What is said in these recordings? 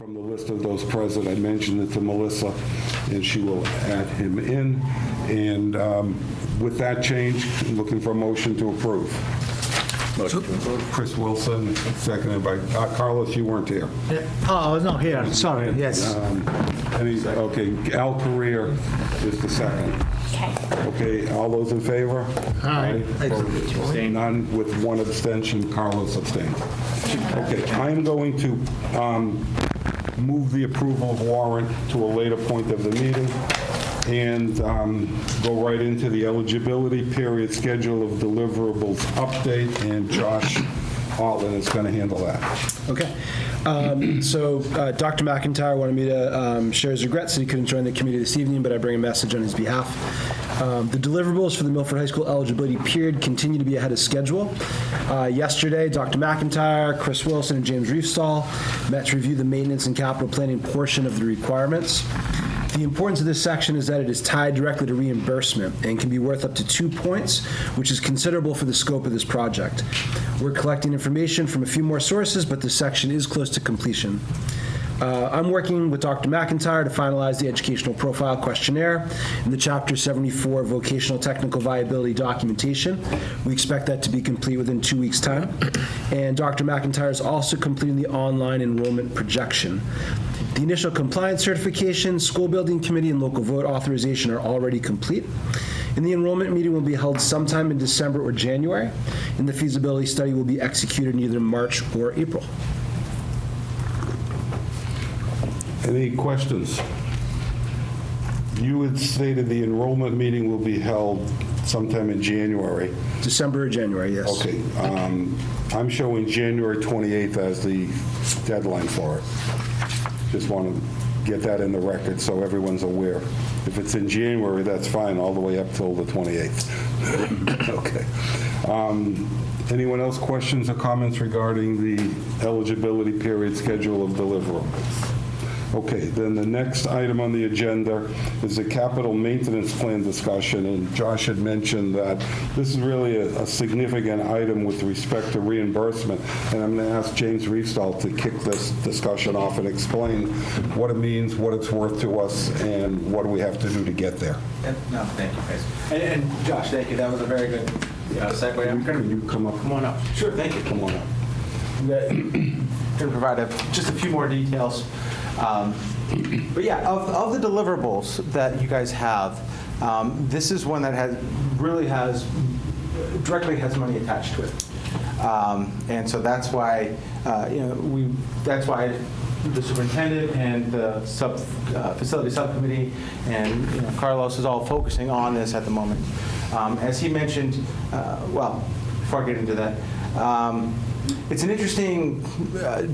from the list of those present. I mentioned it to Melissa, and she will add him in. And with that change, I'm looking for a motion to approve. Motion to approve. Chris Wilson, seconded by Carlos, you weren't here. Oh, no, here, sorry, yes. Okay, Al Career is the second. Okay, all those in favor? Aye. Opposed? None, with one abstention, Carlos abstained. Okay, I am going to move the approval of warrant to a later point of the meeting and go right into the eligibility period, schedule of deliverables update, and Josh Altman is going to handle that. Okay. So Dr. McIntyre wanted me to share his regrets that he couldn't join the committee this evening, but I bring a message on his behalf. The deliverables for the Milford High School eligibility period continue to be ahead of schedule. Yesterday, Dr. McIntyre, Chris Wilson, and James Riefstall met to review the maintenance and capital planning portion of the requirements. The importance of this section is that it is tied directly to reimbursement and can be worth up to 2 points, which is considerable for the scope of this project. We're collecting information from a few more sources, but this section is close to completion. I'm working with Dr. McIntyre to finalize the educational profile questionnaire and the Chapter 74 vocational technical viability documentation. We expect that to be complete within 2 weeks' time. And Dr. McIntyre is also completing the online enrollment projection. The initial compliance certification, school building committee, and local vote authorization are already complete. And the enrollment meeting will be held sometime in December or January, and the feasibility study will be executed in either March or April. Any questions? You had stated the enrollment meeting will be held sometime in January. December or January, yes. Okay. I'm showing January 28th as the deadline for it. Just want to get that in the record so everyone's aware. If it's in January, that's fine, all the way up till the 28th. Okay. Anyone else questions or comments regarding the eligibility period schedule of deliverables? Okay, then the next item on the agenda is the capital maintenance plan discussion, and Josh had mentioned that this is really a significant item with respect to reimbursement, and I'm going to ask James Riefstall to kick this discussion off and explain what it means, what it's worth to us, and what do we have to do to get there. No, thank you, guys. And Josh, thank you. That was a very good segue. Can you come up? Come on up. Sure, thank you. Come on up. I'm going to provide just a few more details. But yeah, of the deliverables that you guys have, this is one that directly has money attached to it. And so that's why, that's why the superintendent and the facility subcommittee and Carlos is all focusing on this at the moment. As he mentioned, before I get into that, it's an interesting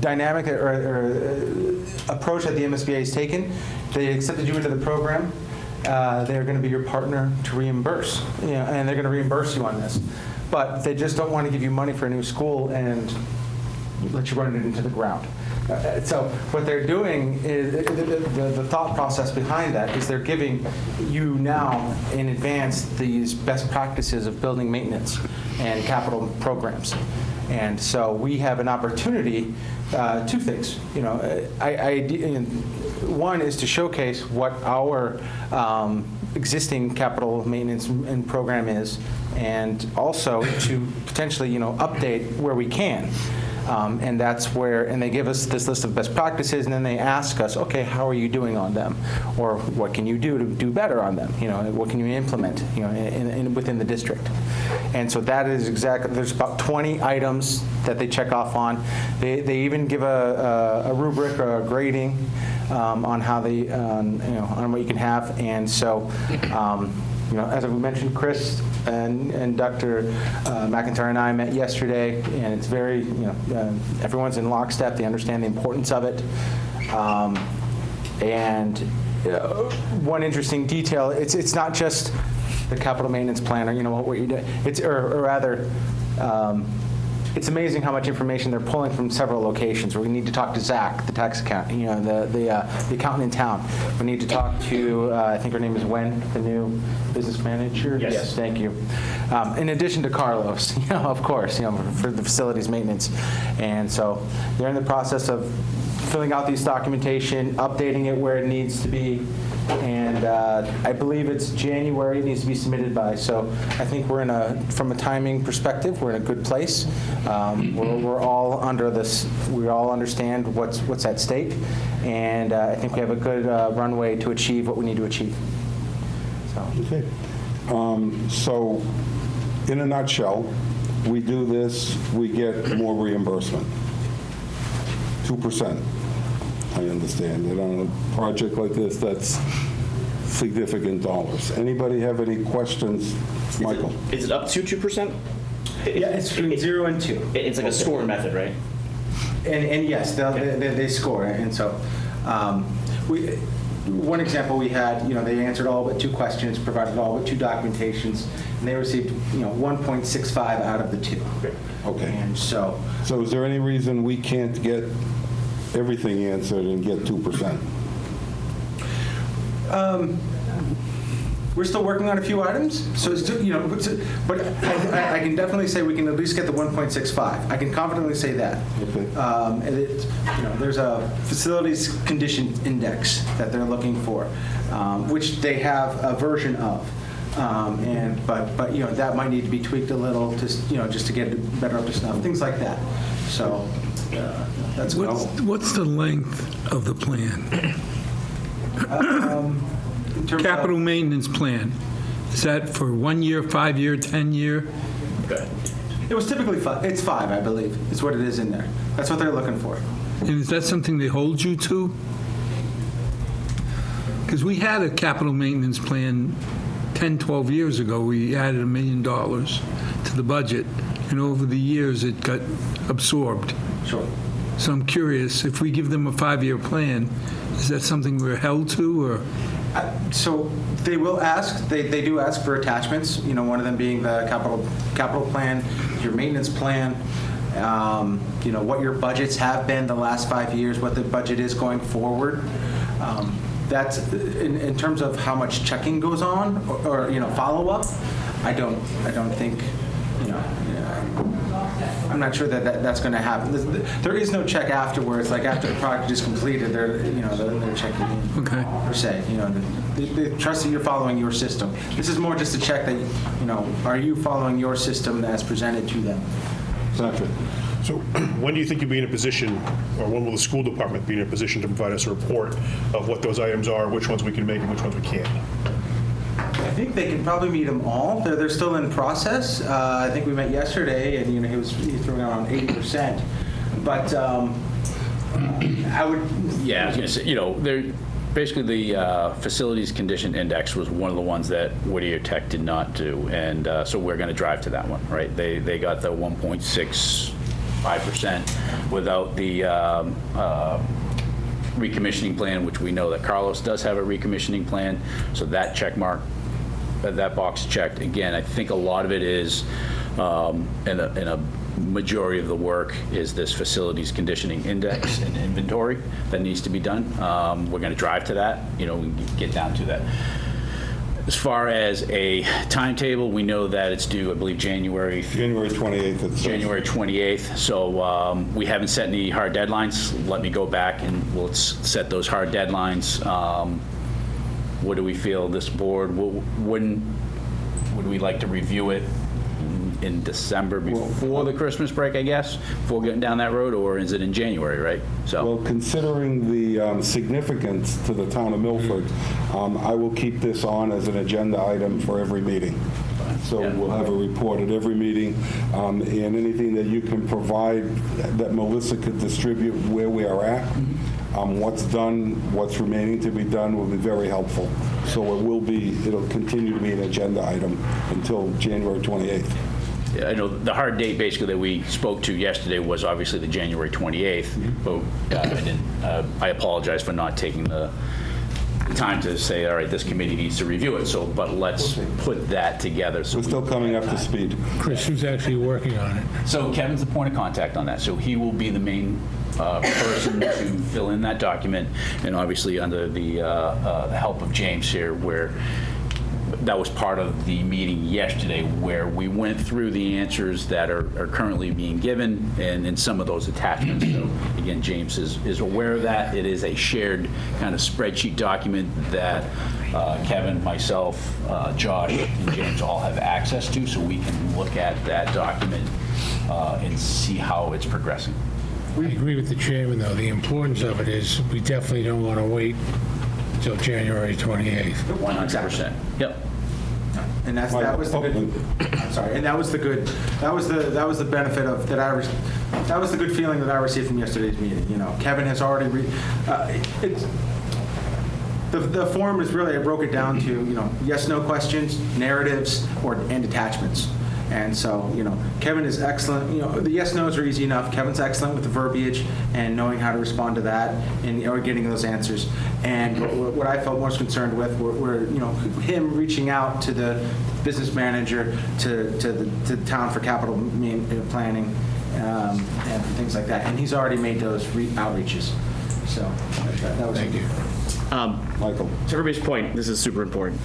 dynamic or approach that the MSBA has taken. They accepted you into the program. They're going to be your partner to reimburse, and they're going to reimburse you on this. But they just don't want to give you money for a new school and let you run it into the ground. So what they're doing is, the thought process behind that is they're giving you now in advance these best practices of building maintenance and capital programs. And so we have an opportunity, two things. One is to showcase what our existing capital maintenance and program is, and also to potentially, update where we can. And that's where, and they give us this list of best practices, and then they ask us, okay, how are you doing on them? Or what can you do to do better on them? What can you implement, within the district? And so that is exactly, there's about 20 items that they check off on. They even give a rubric or a grading on how they, on what you can have. And so, as we mentioned, Chris and Dr. McIntyre and I met yesterday, and it's very, everyone's in lockstep. They understand the importance of it. And one interesting detail, it's not just the capital maintenance plan or, what you're doing. It's, or rather, it's amazing how much information they're pulling from several locations. We need to talk to Zach, the tax account, the accountant in town. We need to talk to, I think her name is Wen, the new business manager? Yes. Thank you. In addition to Carlos, of course, for the facilities maintenance. And so they're in the process of filling out these documentation, updating it where it needs to be, and I believe it's January it needs to be submitted by. So I think from a timing perspective, we're in a good place. We're all under this. We all understand what's at stake, and I think we have a good runway to achieve what we need to achieve. So. Okay. So, in a nutshell, we do this, we get more reimbursement. 2%. I understand that on a project like this, that's significant dollars. Anybody have any questions? Michael? Is it up to 2%? Yeah, it's between 0 and 2. It's like a scoring method, right? And yes, they score. And so, one example we had, they answered all but 2 questions, provided all but 2 documentations, and they received, 1.65 out of the 2. Okay. And so. So is there any reason we can't get everything answered and get 2%? We're still working on a few items, so it's, but I can definitely say we can at least get the 1.65. I can confidently say that. Okay. And there's a facilities condition index that they're looking for, which they have a version of. But that might need to be tweaked a little to just to get it better up to snuff, things like that. So that's good. What's the length of the plan? In terms Capital of, maintenance plan. Is that for 1 year, 5 year, 10 year? it was typically 5. It's 5, I believe. Is what it is in there. That's what they're looking for. And is that something they hold you to? Because we had a capital maintenance plan 10, 12 years ago. We added $1 million to the budget, and over the years it got absorbed. Sure. So I'm curious, if we give them a 5-year plan, is that something we're held to, or? So they will ask, they do ask for attachments, one of them being the capital plan, your maintenance plan, what your budgets have been the last 5 years, what the budget is going forward. That's, in terms of how much checking goes on, or follow-up, I don't think, I'm not sure that that's going to happen. There is no check afterwards. Like after the project is completed, they're checking in. Okay. Per se, they trust that you're following your system. This is more just a check that, are you following your system as presented to them? Patrick? So when do you think you'll be in a position, or when will the school department be in a position to provide us a report of what those items are, which ones we can make and which ones we can't? I think they can probably meet them all. They're still in process. I think we met yesterday, and he threw out on 80%. But I would. Yeah, I was going to say, they're basically the facilities condition index was one of the ones that Whittier Tech did not do, and so we're going to drive to that one, right? They got the 1.65% without the recommissioning plan, which we know that Carlos does have a recommissioning plan, so that check mark, that box checked. Again, I think a lot of it is, and a majority of the work is this facilities conditioning index and inventory that needs to be done. We're going to drive to that, we can get down to that. As far as a timetable, we know that it's due, I believe, January 28th. it says. January 28th. So we haven't set any hard deadlines. Let me go back and we'll set those hard deadlines. What do we feel this board, would we like to review it in December before the Christmas break, I guess, before getting down that road, or is it in January, right? So. Well, considering the significance to the town of Milford, I will keep this on as an agenda item for every meeting. So Yeah. we'll have a report at every meeting, and anything that you can provide that Melissa could distribute where we are at, what's done, what's remaining to be done will be very helpful. So it'll continue to be an agenda item until January 28th. I know the hard date basically that we spoke to yesterday was obviously the January 28th, but I apologize for not taking the time to say, all right, this committee needs to review it, so, but let's put that together. So We're still coming up to speed. Chris, who's actually working on it? So Kevin's the point of contact on that, so he will be the main person to fill in that document, and obviously under the help of James here, where that was part of the meeting yesterday, where we went through the answers that are currently being given and some of those attachments. So again, James is aware of that. It is a shared kind of spreadsheet document that Kevin, myself, Josh, and James all have access to, so we can look at that document and see how it's progressing. I agree with the chairman, though. The importance of it is we definitely don't want to wait until January 28th. 100%. Yep. And that was the good, I'm sorry, and that was the good, that was the benefit of, that was the good feeling that I received from yesterday's meeting. You know, Kevin has already, the form is really, I broke it down to, you know, yes, no questions, narratives, and attachments. And so, you know, Kevin is excellent. You know, the yes, no's are easy enough. Kevin's excellent with the verbiage and knowing how to respond to that and or getting those answers. And what I felt most concerned with were you know, him reaching out to the business manager, to the town for capital planning and things like that. And he's already made those outreaches. So that was. Thank you. Michael. To everybody's point, this is super important.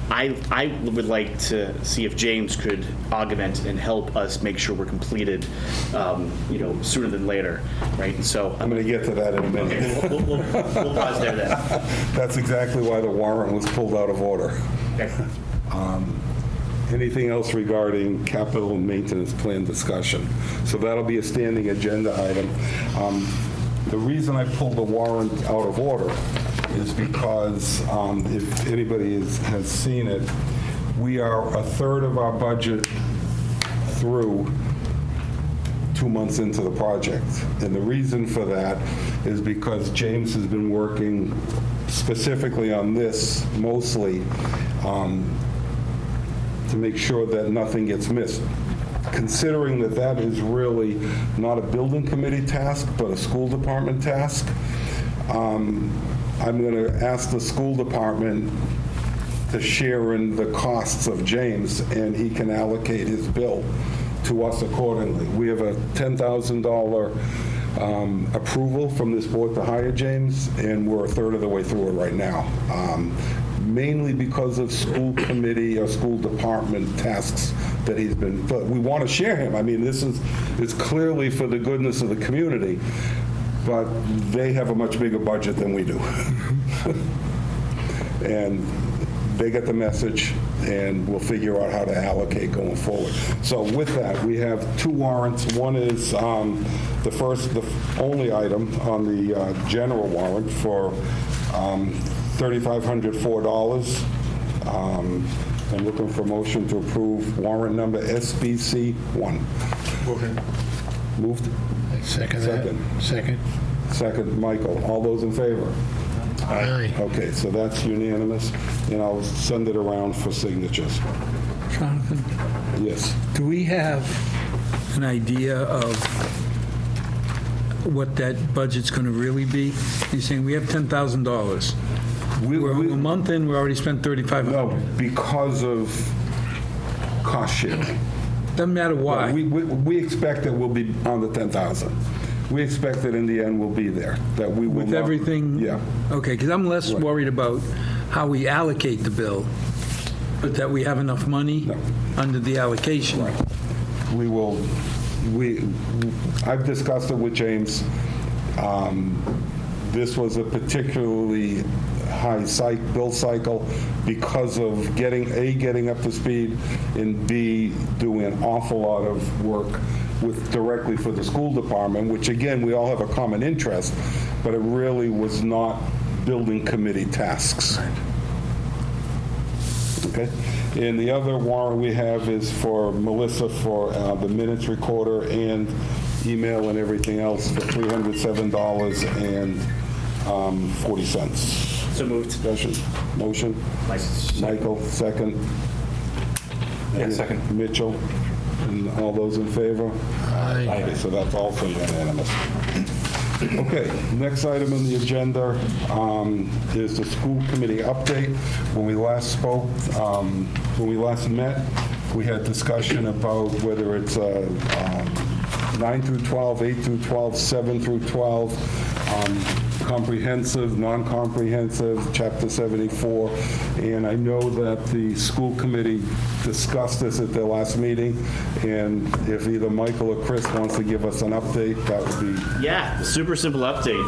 I would like to see if James could augment and help us make sure we're completed, you know, sooner than later, right? And so I'm going to get to that in a minute. okay, we'll pause there then. That's exactly why the warrant was pulled out of order. Okay. Anything else regarding capital maintenance plan discussion? So that'll be a standing agenda item. The reason I pulled the warrant out of order is because, if anybody has seen it, we are a third of our budget through 2 months into the project. And the reason for that is because James has been working specifically on this mostly to make sure that nothing gets missed. Considering that that is really not a building committee task, but a school department task, I'm going to ask the school department to share in the costs of James, and he can allocate his bill to us accordingly. We have a $10,000 approval from this board to hire James, and we're a third of the way through it right now. Mainly because of school committee or school department tasks that he's been, but we want to share him. I mean, it's clearly for the goodness of the community, but they have a much bigger budget than we do. And they get the message, and we'll figure out how to allocate going forward. So with that, we have two warrants. One is the only item on the general warrant for $3,504. I'm looking for motion to approve warrant number SBC 1. Moved? Second that. Second. Second, Michael. All those in favor? Aye. Okay, so that's unanimous, and I'll send it around for signatures. Jonathan, Yes. do we have an idea of what that budget's going to really be? You're saying we have $10,000. We're a month in, we already spent $3,500. No, because of cost sharing. Doesn't matter why. We expect that we'll be on the 10,000. We expect that in the end we'll be there, that we will With not- everything? Yeah. Okay, because I'm less Right. worried about how we allocate the bill, but that we have enough money No. under the allocation. We will, I've discussed it with James. This was a particularly high bill cycle because of getting up to speed, and B, doing an awful lot of work directly for the school department, which again, we all have a common interest, but it really was not building committee tasks. Okay? And the other warrant we have is for Melissa for the minutes recorder and email and everything else for $307.40. So moved. Discussion, motion? Michael, second. Yeah, second. Mitchell, and all those in favor? Aye. Okay, so that's also unanimous. Okay, next item on the agenda is the school committee update. When we last spoke, when we last met, we had discussion about whether it's 9 through 12, 8 through 12, 7 through 12, comprehensive, non-comprehensive, Chapter 74. And I know that the school committee discussed this at their last meeting, and if either Michael or Chris wants to give us an update, that would be... Yeah, super simple update.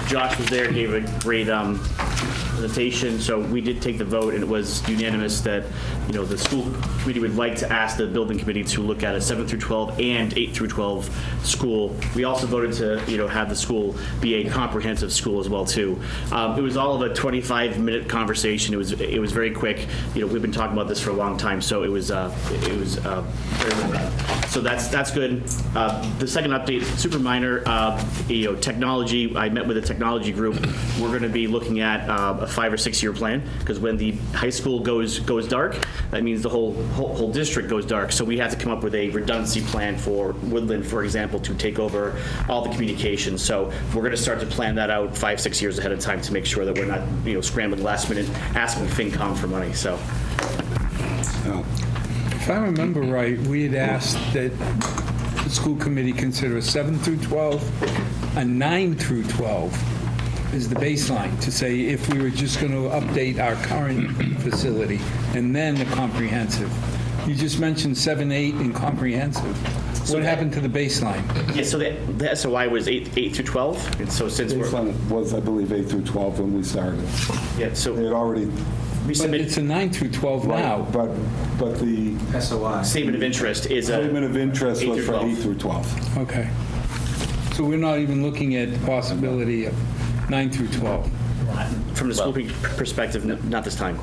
Josh was there, gave a great presentation. So we did take the vote, and it was unanimous that the school committee would like to ask the building committee to look at a 7 through 12 and 8 through 12 school. We also voted to have the school be a comprehensive school as well too. It was all of a 25-minute conversation. It was very quick. We've been talking about this for a long time, so it was very well done. So that's good. The second update, super minor. Technology. I met with a technology group. We're going to be looking at a 5 or 6 year plan, because when the high school goes dark, that means the whole district goes dark. So we have to come up with a redundancy plan for Woodland, for example, to take over all the communications. So we're going to start to plan that out 5, 6 years ahead of time to make sure that we're not scrambling last minute asking FinCom for money. So. If I remember right, we had asked that the school committee consider a 7 through 12, a 9 through 12 is the baseline, to say if we were just going to update our current facility, and then the comprehensive. You just mentioned 7, 8, and comprehensive. What happened to the baseline? Yeah, so the SOI was 8 through 12, and so since we're... Baseline was, I believe, 8 through 12 when we started. Yeah, so They had already, we But submitted it's a 9 through 12 now. but the SOI. statement of interest is a... statement of interest 8 was through for 8 12. through 12. Okay. So we're not even looking at the possibility of 9 through 12. From the school perspective, not this time.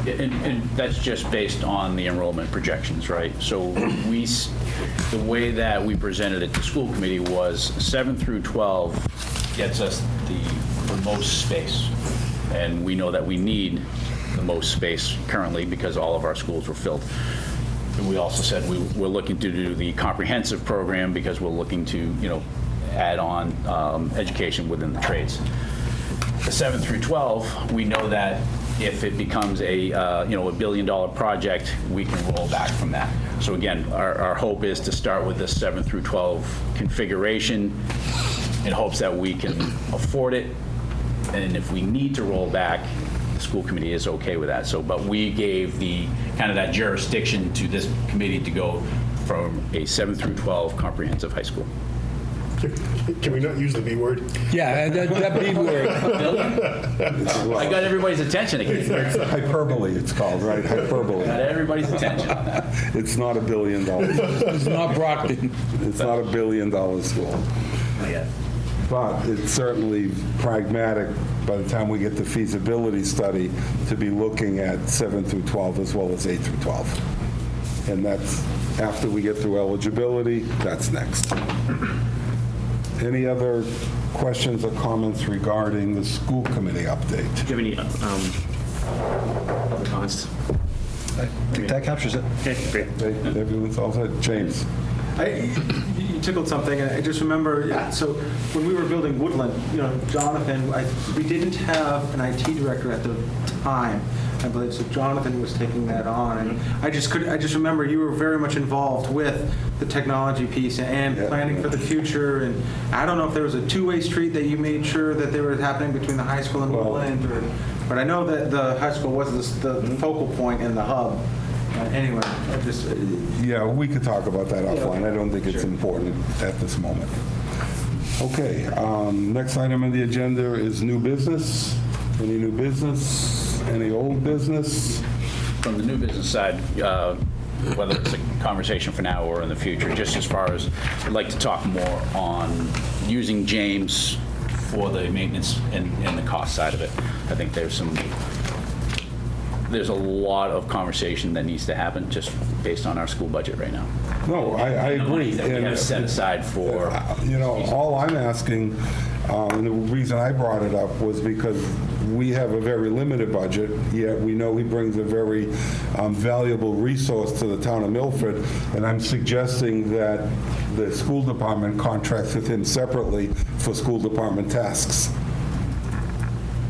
And that's just based on the enrollment projections, right? So the way that we presented it to school committee was 7 through 12 gets us the most space. And we know that we need the most space currently because all of our schools were filled. And we also said we're looking to do the comprehensive program because we're looking to, add on education within the trades. The 7 through 12, we know that if it becomes a $1 billion project, we can roll back from that. So again, our hope is to start with the 7 through 12 configuration in hopes that we can afford it. And if we need to roll back, the school committee is okay with that. So, but we gave the kind of that jurisdiction to this committee to go from a 7 through 12 comprehensive high school. Can we not use the B word? Yeah, that B word. I got everybody's attention again. Hyperbole, it's called, right? Hyperbole. Got everybody's attention. It's not $1 billion. It's not Brockton. It's not $1 billion school. Yeah. But it's certainly pragmatic by the time we get the feasibility study to be looking at 7 through 12 as well as 8 through 12. And that's after we get through eligibility, that's next. Any other questions or comments regarding the school committee update? Do you have any other comments? I think that captures it. Okay, great. Everyone's all set? James? You tickled something, and I just remember, so when we were building Woodland, Jonathan, we didn't have an IT director at the time, I believe, so Jonathan was taking that on, and I just remember you were very much involved with the technology piece and planning for the future, and I don't know if there was a two-way street that you made sure that they were happening between the high school and Woodland, but I know that the high school was the focal point and the hub. Anyway, I just... Yeah, we could talk about that offline. I don't think it's important at this moment. Okay, next item on the agenda is new business. Any new business? Any old business? From the new business side, whether it's a conversation for now or in the future, just as far as I'd like to talk more on using James for the maintenance and the cost side of it. I think there's a lot of conversation that needs to happen just based on our school budget right now. No, I agree. That we have set aside for... All I'm asking, and the reason I brought it up was because we have a very limited budget, yet we know he brings a very valuable resource to the town of Milford, and I'm suggesting that the school department contracts with him separately for school department tasks.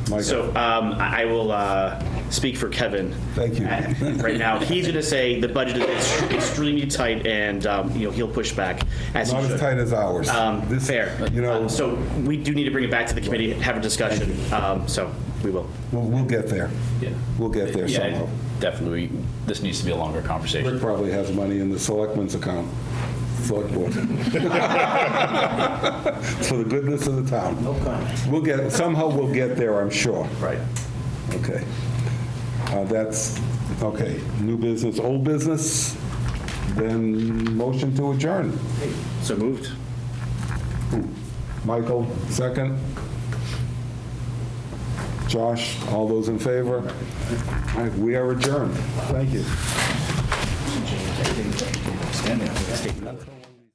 Michael? So I will speak for Kevin. Thank you. Right now, he's going to say the budget is extremely tight, and he'll push back as he Not as should. tight as ours. This- Fair. You know, So we do need to bring it back to the committee, have a discussion. So we will. we'll get there. Yeah. We'll get there Yeah, somehow. definitely, this needs to be a longer conversation. Rick probably has money in the selectmen's account. Select board. For the goodness of the town. Somehow we'll get there, I'm sure. Right. Okay. That's, okay, new business, old business, then motion to adjourn. So moved. Michael, second. Josh, all those in favor? All right, we are adjourned. Thank you. Standing.